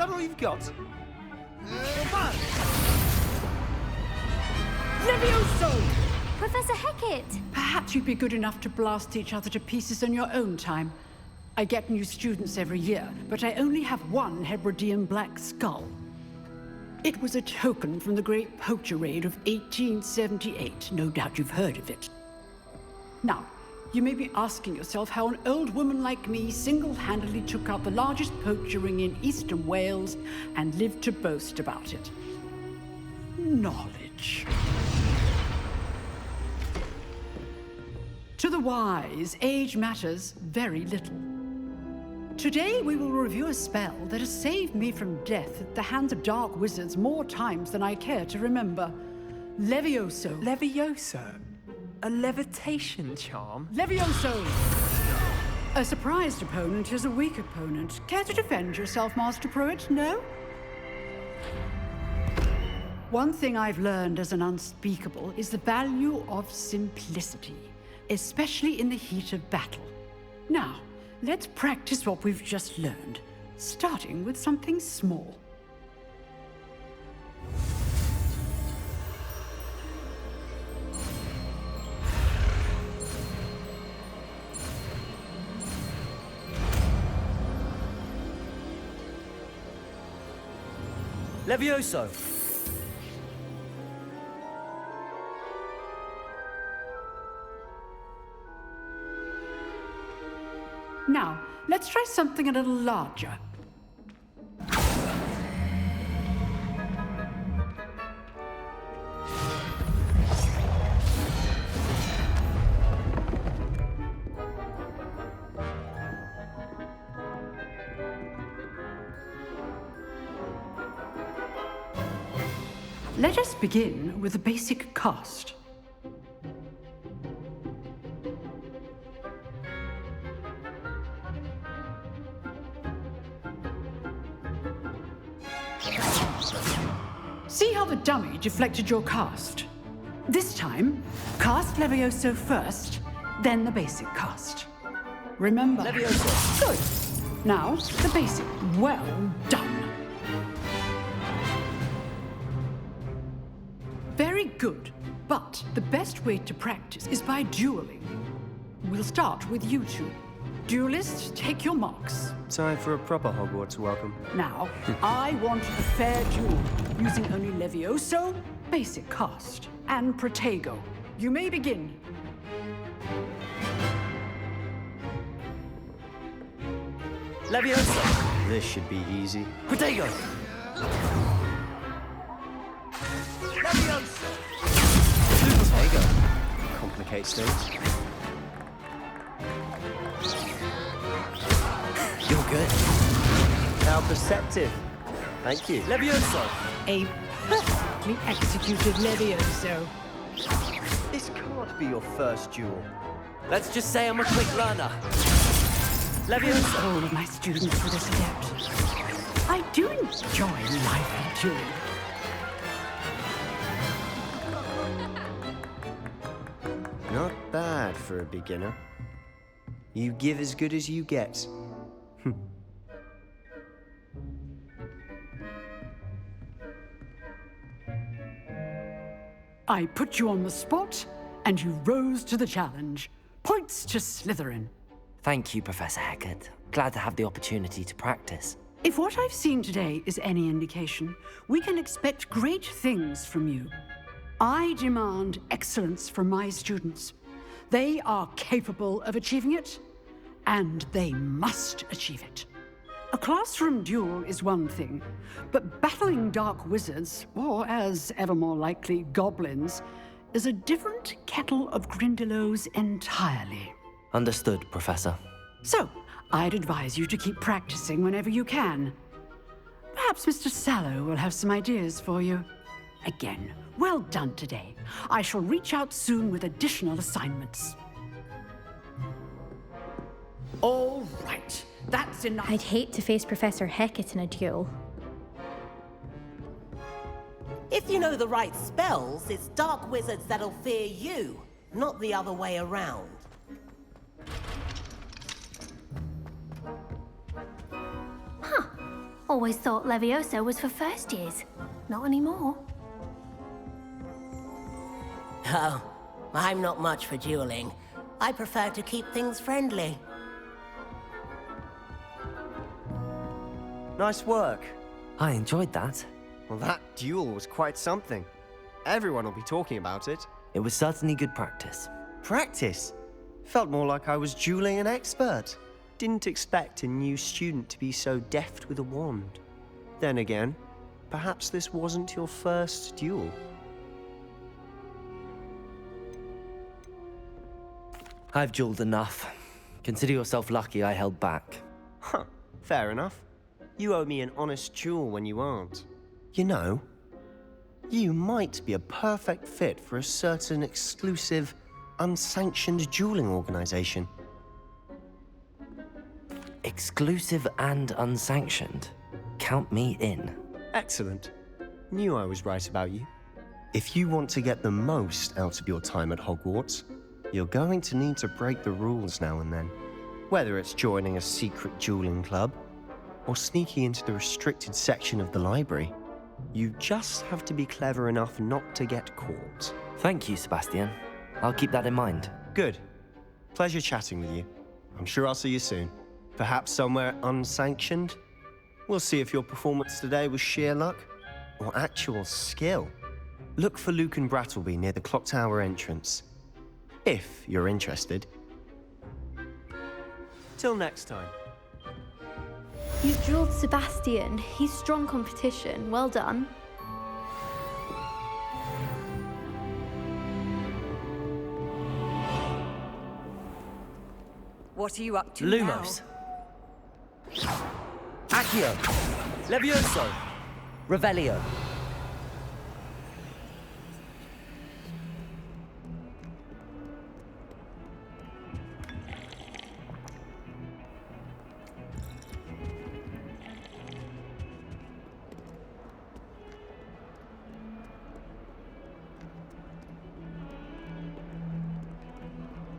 that all you've got? Levioso! Professor Hecat! Perhaps you'd be good enough to blast each other to pieces in your own time. I get new students every year, but I only have one Hebridean black skull. It was a token from the Great Poacher Raid of 1878. No doubt you've heard of it. Now, you may be asking yourself how an old woman like me single-handedly took out the largest poacher ring in eastern Wales and lived to boast about it. Knowledge. To the wise, age matters very little. Today we will review a spell that has saved me from death at the hands of dark wizards more times than I care to remember. Levioso. Levioso? A levitation charm? Levioso! A surprised opponent is a weak opponent. Care to defend yourself, Master Pruitt? No? One thing I've learned as an unspeakable is the value of simplicity, especially in the heat of battle. Now, let's practice what we've just learned, starting with something small. Levioso! Now, let's try something a little larger. Let us begin with a basic cast. See how the dummy deflected your cast? This time, cast Levioso first, then the basic cast. Remember? Levioso! Good. Now, the basic. Well done. Very good. But the best way to practice is by dueling. We'll start with you two. Duelists, take your marks. Time for a proper Hogwarts welcome. Now, I want a fair duel, using only Levioso, basic cast, and Protego. You may begin. Levioso! This should be easy. Protego! Levioso! Protego. Complicates things. You're good. How perceptive. Thank you. Levioso! A perfectly executed Levioso. This can't be your first duel. Let's just say I'm a quick learner. Levioso! All of my students for this adept. I do enjoy life dueling. Not bad for a beginner. You give as good as you get. I put you on the spot, and you rose to the challenge. Points to Slytherin. Thank you, Professor Hecat. Glad to have the opportunity to practice. If what I've seen today is any indication, we can expect great things from you. I demand excellence from my students. They are capable of achieving it, and they must achieve it. A classroom duel is one thing, but battling dark wizards, or as ever more likely, goblins, is a different kettle of Grindylows entirely. Understood, Professor. So, I'd advise you to keep practicing whenever you can. Perhaps Mr. Sallow will have some ideas for you. Again, well done today. I shall reach out soon with additional assignments. All right, that's enough. I'd hate to face Professor Hecat in a duel. If you know the right spells, it's dark wizards that'll fear you, not the other way around. Always thought Levioso was for first years. Not anymore. Oh, I'm not much for dueling. I prefer to keep things friendly. Nice work. I enjoyed that. Well, that duel was quite something. Everyone will be talking about it. It was certainly good practice. Practice? Felt more like I was dueling an expert. Didn't expect a new student to be so deft with a wand. Then again, perhaps this wasn't your first duel. I've dueled enough. Consider yourself lucky I held back. Huh, fair enough. You owe me an honest duel when you aren't. You know, you might be a perfect fit for a certain exclusive, unsanctioned dueling organization. Exclusive and unsanctioned. Count me in. Excellent. Knew I was right about you. If you want to get the most out of your time at Hogwarts, you're going to need to break the rules now and then. Whether it's joining a secret dueling club, or sneaking into the restricted section of the library, you just have to be clever enough not to get caught. Thank you, Sebastian. I'll keep that in mind. Good. Pleasure chatting with you. I'm sure I'll see you soon. Perhaps somewhere unsanctioned? We'll see if your performance today was sheer luck or actual skill. Look for Luke and Brattleby near the clock tower entrance, if you're interested. Till next time. You drilled Sebastian. He's strong competition. Well done. What are you up to Lumos. Accio. Levioso! Revelio.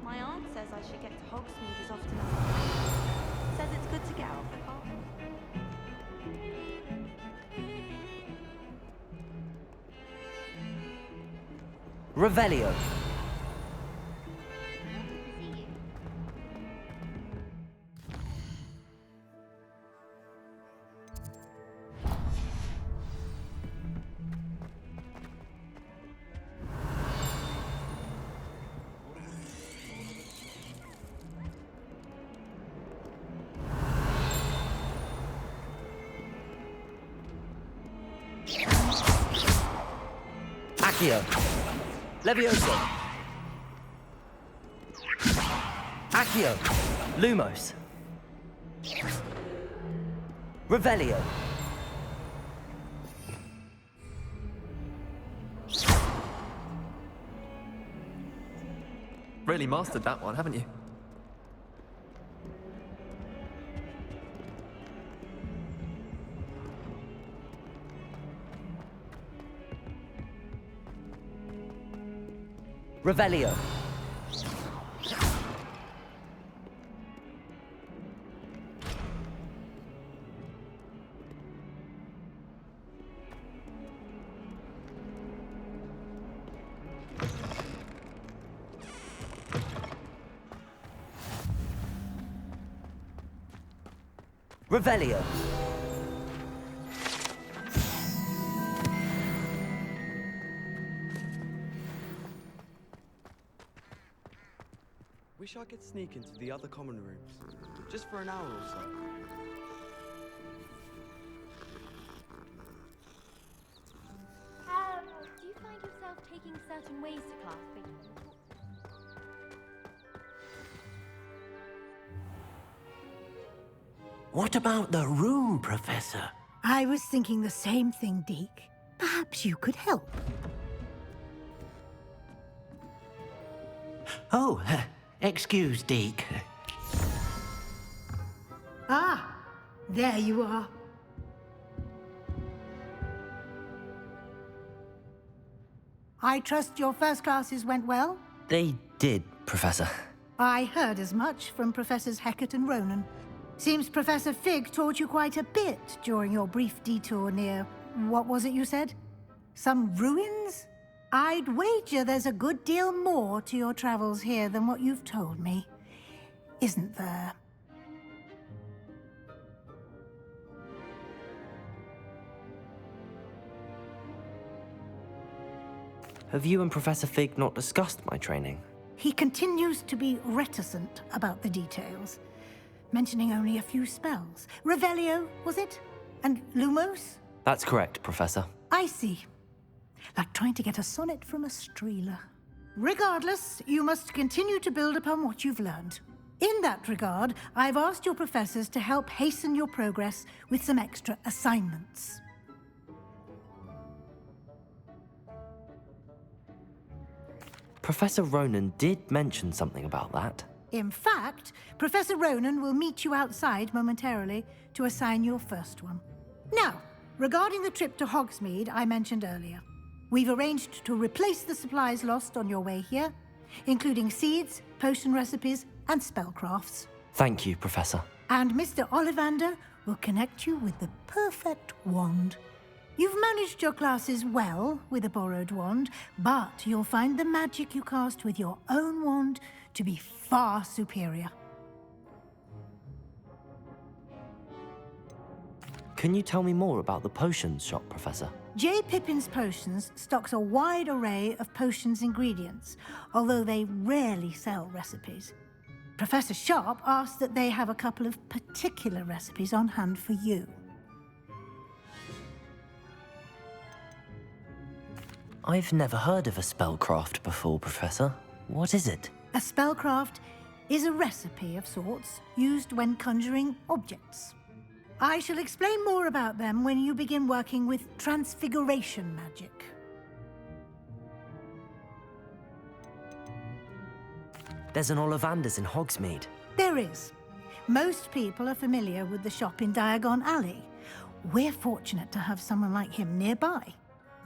My aunt says I should get to Hogsmeade as often as I can. Says it's good to get out of the car. Revelio. Accio. Levioso! Accio. Lumos. Revelio. Really mastered that one, haven't you? Revelio. Revelio. Wish I could sneak into the other common rooms, just for an hour or so. Do you find yourself taking certain ways to class based on the talk? What about the room, Professor? I was thinking the same thing, Deke. Perhaps you could help. Oh, excuse, Deke. Ah, there you are. I trust your first classes went well? They did, Professor. I heard as much from Professors Hecat and Ronan. Seems Professor Fig taught you quite a bit during your brief detour near... what was it you said? Some ruins? I'd wager there's a good deal more to your travels here than what you've told me. Isn't there? Have you and Professor Fig not discussed my training? He continues to be reticent about the details, mentioning only a few spells. Revelio, was it? And Lumos? That's correct, Professor. I see. Like trying to get a sonnet from a streeler. Regardless, you must continue to build upon what you've learned. In that regard, I've asked your professors to help hasten your progress with some extra assignments. Professor Ronan did mention something about that. In fact, Professor Ronan will meet you outside momentarily to assign your first one. Now, regarding the trip to Hogsmeade I mentioned earlier, we've arranged to replace the supplies lost on your way here, including seeds, potion recipes, and spellcrafts. Thank you, Professor. And Mr. Ollivander will connect you with the perfect wand. You've managed your classes well with a borrowed wand, but you'll find the magic you cast with your own wand to be far superior. Can you tell me more about the potions shop, Professor? J. Pippin's Potions stocks a wide array of potions ingredients, although they rarely sell recipes. Professor Sharp asked that they have a couple of particular recipes on hand for you. I've never heard of a spellcraft before, Professor. What is it? A spellcraft is a recipe of sorts used when conjuring objects. I shall explain more about them when you begin working with transfiguration magic. There's an Ollivander's in Hogsmeade. There is. Most people are familiar with the shop in Diagon Alley. We're fortunate to have someone like him nearby.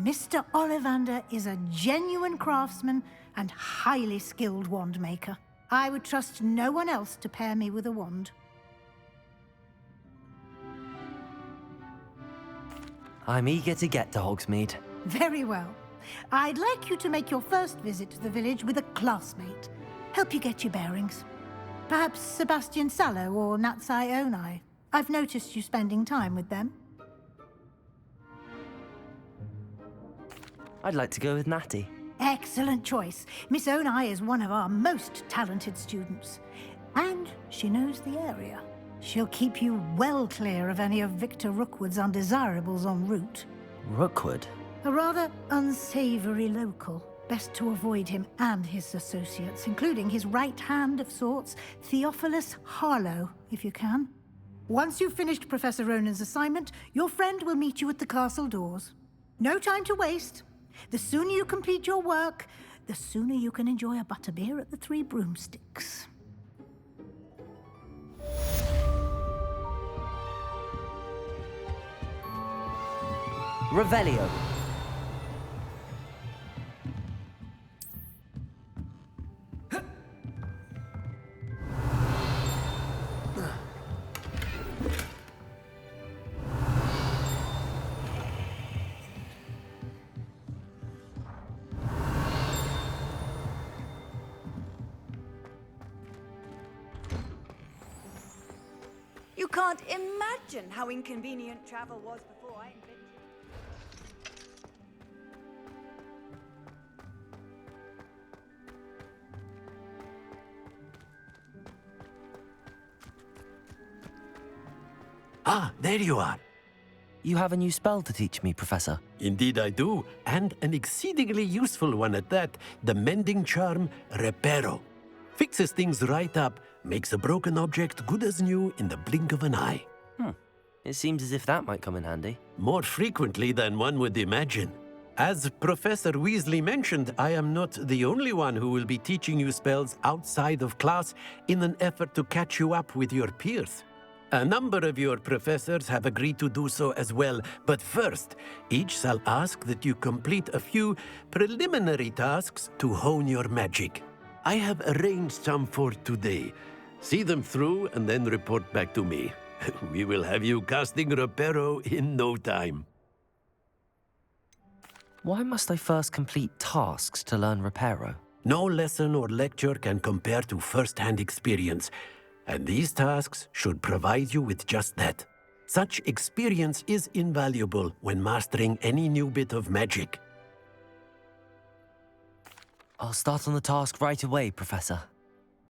Mr. Ollivander is a genuine craftsman and highly skilled wand maker. I would trust no one else to pair me with a wand. I'm eager to get to Hogsmeade. Very well. I'd like you to make your first visit to the village with a classmate. Help you get your bearings. Perhaps Sebastian Sallow or Natsai Onai. I've noticed you spending time with them. I'd like to go with Natty. Excellent choice. Miss Onai is one of our most talented students. And she knows the area. She'll keep you well clear of any of Victor Rookwood's undesirables en route. Rookwood? A rather unsavory local. Best to avoid him and his associates, including his right hand of sorts, Theophilus Harlow, if you can. Once you've finished Professor Ronan's assignment, your friend will meet you at the castle doors. No time to waste. The sooner you complete your work, the sooner you can enjoy a butterbeer at the Three Broomsticks. Revelio. You can't imagine how inconvenient travel was before I invented it. Ah, there you are. You have a new spell to teach me, Professor. Indeed I do, and an exceedingly useful one at that. The mending charm, Reparo. Fixes things right up, makes a broken object good as new in the blink of an eye. It seems as if that might come in handy. More frequently than one would imagine. As Professor Weasley mentioned, I am not the only one who will be teaching you spells outside of class in an effort to catch you up with your peers. A number of your professors have agreed to do so as well, but first, each shall ask that you complete a few preliminary tasks to hone your magic. I have arranged some for today. See them through and then report back to me. We will have you casting Reparo in no time. Why must I first complete tasks to learn Reparo? No lesson or lecture can compare to first-hand experience, and these tasks should provide you with just that. Such experience is invaluable when mastering any new bit of magic. I'll start on the task right away, Professor.